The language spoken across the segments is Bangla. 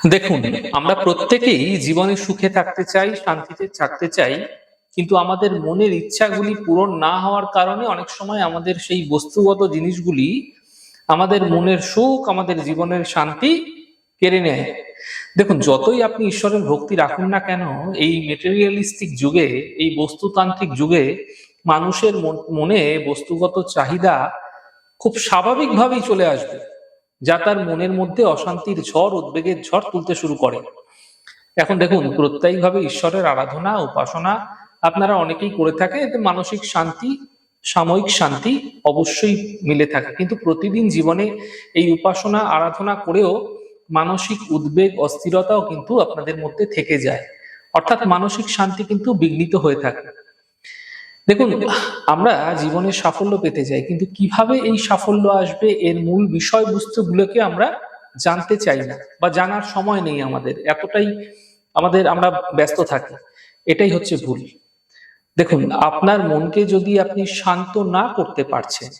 দেখুন, আমরা প্রত্যেকেই জীবনে সুখে থাকতে চাই, শান্তিতে থাকতে চাই। কিন্তু আমাদের মনের ইচ্ছাগুলি পূরণ না হওয়ার কারণে অনেক সময় আমাদের সেই বস্তুগত জিনিসগুলি আমাদের মনের সুখ, আমাদের জীবনের শান্তি কেড়ে নেয়। দেখুন, যতই আপনি ঈশ্বরের ভক্তি রাখুন না কেন, এই মেটেরিয়ালিস্টিক যুগে, এই বস্তুতান্ত্রিক যুগে মানুষের মনে বস্তুগত চাহিদা খুব স্বাভাবিকভাবেই চলে আসবে, যা তার মনের মধ্যে অশান্তির ঝড়, উদ্বেগের ঝড় তুলতে শুরু করে। এখন দেখুন, প্রত্যয়িকভাবে ঈশ্বরের আরাধনা, উপাসনা আপনারা অনেকেই করে থাকে, এতে মানসিক শান্তি, সাময়িক শান্তি অবশ্যই মিলে থাকে। কিন্তু প্রতিদিন জীবনে এই উপাসনা আরাধনা করেও মানসিক উদ্বেগ, অস্থিরতাও কিন্তু আপনাদের মধ্যে থেকে যায়। অর্থাৎ মানসিক শান্তি কিন্তু বিঘ্নিত হয়ে থাকে। দেখুন, আমরা জীবনে সাফল্য পেতে চাই, কিন্তু কিভাবে এই সাফল্য আসবে এর মূল বিষয়বস্তুগুলোকে আমরা জানতে চাই না, বা জানার সময় নেই আমাদের, এতটাই আমরা ব্যস্ত থাকি। এটাই হচ্ছে ভুল। দেখুন, আপনার মনকে যদি আপনি শান্ত না করতে পারছেন,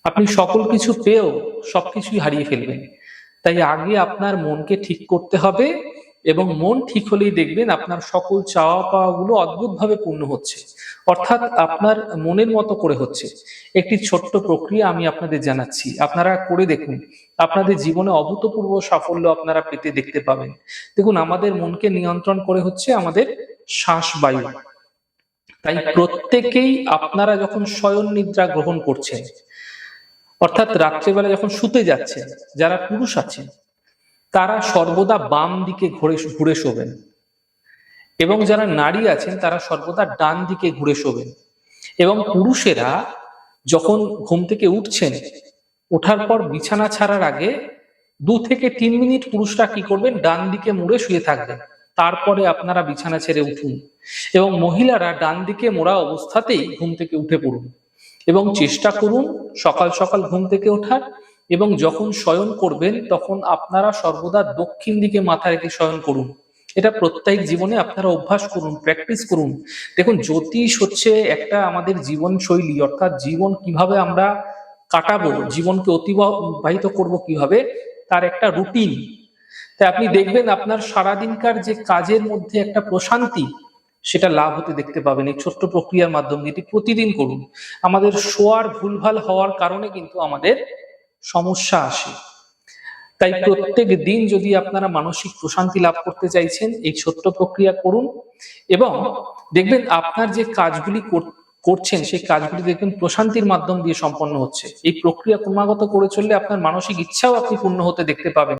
আপনি সকল কিছু পেয়েও সবকিছুই হারিয়ে ফেলবেন। তাই আগে আপনার মনকে ঠিক করতে হবে, এবং মন ঠিক হলেই দেখবেন আপনার সকল চাওয়া পাওয়া গুলো অদ্ভুত ভাবে পূর্ণ হচ্ছে। অর্থাৎ আপনার মনের মতো করে হচ্ছে। একটি ছোট্ট প্রক্রিয়া আমি আপনাদের জানাচ্ছি, আপনারা করে দেখুন। আপনাদের জীবনে অভূতপূর্ব সাফল্য আপনারা পেতে দেখতে পাবেন। দেখুন, আমাদের মনকে নিয়ন্ত্রণ করে হচ্ছে আমাদের শ্বাস বায়ু। তাই প্রত্যেকেই আপনারা যখন শয়ন নিদ্রা গ্রহণ করছেন, অর্থাৎ রাত্রেবেলা যখন শুতে যাচ্ছেন, যারা পুরুষ আছেন তারা সর্বদা বাম দিকে ঘুরে ঘুরে শোবেন, এবং যারা নারী আছেন তারা সর্বদা ডান দিকে ঘুরে শোবেন। এবং পুরুষেরা যখন ঘুম থেকে উঠছেন, ওঠার পর বিছানা ছাড়ার আগে 2 থেকে 3 মিনিট পুরুষরা কি করবেন, ডান দিকে মুড়ে শুয়ে থাকবেন। তারপরে আপনারা বিছানা ছেড়ে উঠুন, এবং মহিলারা ডান দিকে মোড়া অবস্থাতেই ঘুম থেকে উঠে পড়ুন। এবং চেষ্টা করুন সকাল সকাল ঘুম থেকে ওঠার, এবং যখন শয়ন করবেন তখন আপনারা সর্বদা দক্ষিণ দিকে মাথা রেখে শয়ন করুন। এটা প্রত্যেক জীবনে আপনারা অভ্যাস করুন, প্র্যাকটিস করুন। দেখুন, জ্যোতিষ হচ্ছে একটা আমাদের জীবন শৈলী, অর্থাৎ জীবন কিভাবে আমরা কাটাবো, জীবনকে অতিবাহিত করব কিভাবে, তার একটা রুটিন। তাই আপনি দেখবেন আপনার সারাদিনকার যে কাজের মধ্যে একটা প্রশান্তি, সেটা লাভ হতে দেখতে পাবেন এই ছোট্ট প্রক্রিয়ার মাধ্যমে। এটি প্রতিদিন করুন। আমাদের শোয়ার ভুলভাল হওয়ার কারণে কিন্তু আমাদের সমস্যা আসে। তাই প্রত্যেক দিন যদি আপনারা মানসিক প্রশান্তি লাভ করতে চাইছেন, এই ছোট্ট প্রক্রিয়া করুন, এবং দেখবেন আপনার যে কাজগুলি করছেন সেই কাজগুলি দেখবেন প্রশান্তির মাধ্যম দিয়ে সম্পন্ন হচ্ছে। এই প্রক্রিয়া ক্রমাগত করে চললে আপনার মানসিক ইচ্ছাও আপনি পূর্ণ হতে দেখতে পাবেন।